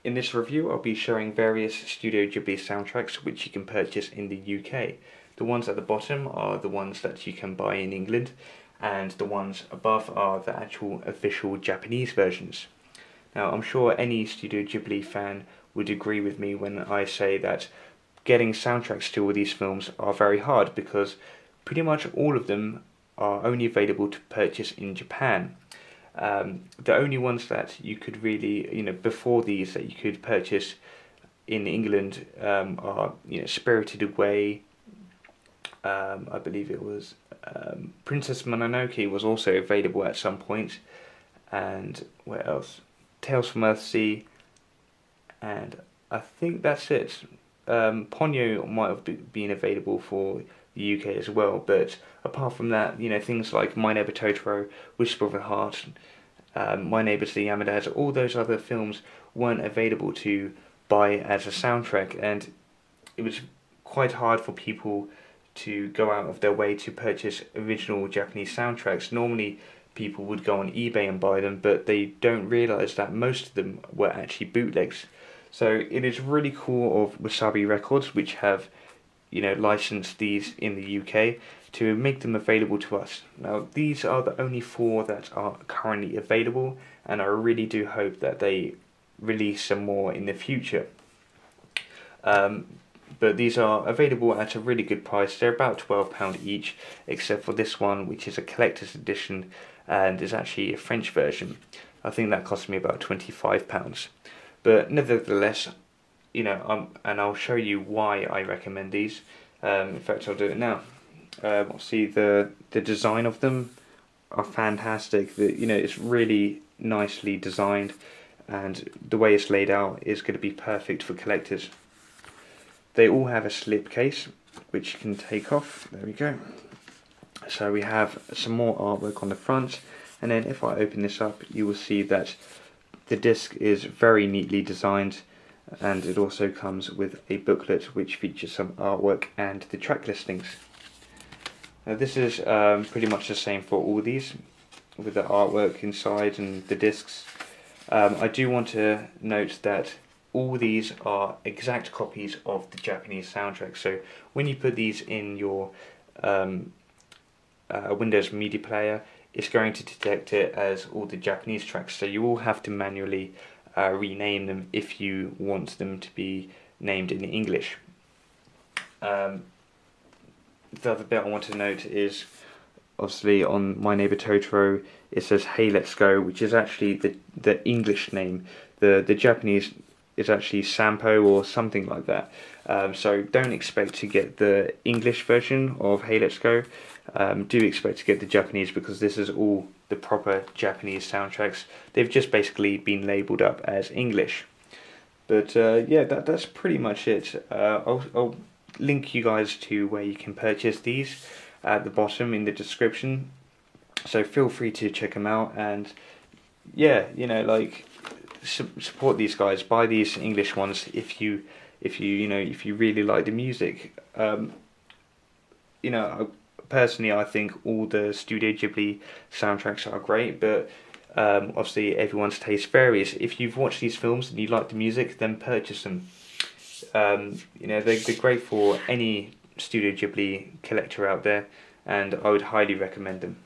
In this review, I'll be showing various Studio Ghibli soundtracks which you can purchase in the UK. The ones at the bottom are the ones that you can buy in England, and the ones above are the actual official Japanese versions. Now, I'm sure any Studio Ghibli fan would agree with me when I say that getting soundtracks to all these films are very hard, because pretty much all of them are only available to purchase in Japan. The only ones that you could really, before these that you could purchase in England are, Spirited Away. I believe it was Princess Mononoke was also available at some point, and where else? Tales from Earthsea, and I think that's it. Ponyo might have been available for the UK as well, but apart from that, things like My Neighbor Totoro, Whisper of the Heart, My Neighbors the Yamadas, all those other films weren't available to buy as a soundtrack, and it was quite hard for people to go out of their way to purchase original Japanese soundtracks. Normally people would go on eBay and buy them, but they don't realise that most of them were actually bootlegs. So it is really cool of Wasabi Records, which have licensed these in the UK, to make them available to us. Now, these are the only 4 that are currently available, and I really do hope that they release some more in the future. But these are available at a really good price. They're about £12 each, except for this one, which is a collector's edition and is actually a French version. I think that cost me about £25. But nevertheless, and I'll show you why I recommend these. In fact, I'll do it now. Obviously, the design of them are fantastic. It's really nicely designed, and the way it's laid out is going to be perfect for collectors. They all have a slip case, which you can take off. There we go. So we have some more artwork on the front, and then if I open this up, you will see that the disc is very neatly designed, and it also comes with a booklet which features some artwork and the track listings. Now, this is pretty much the same for all these, with the artwork inside and the discs. I do want to note that all these are exact copies of the Japanese soundtrack, so when you put these in your Windows Media Player, it's going to detect it as all the Japanese tracks, so you will have to manually rename them if you want them to be named in English. The other bit I want to note is, obviously on My Neighbor Totoro it says Hey Let's Go, which is actually the English name. The Japanese is actually Sampo or something like that. So don't expect to get the English version of Hey Let's Go. Do expect to get the Japanese, because this is all the proper Japanese soundtracks. They've just basically been labelled up as English. But yeah, that's pretty much it. I'll link you guys to where you can purchase these at the bottom in the description, so feel free to check them out, and yeah, support these guys. Buy these English ones if you really like the music. Personally, I think all the Studio Ghibli soundtracks are great, but obviously everyone's taste varies. If you've watched these films and you like the music, then purchase them. They're great for any Studio Ghibli collector out there, and I would highly recommend them.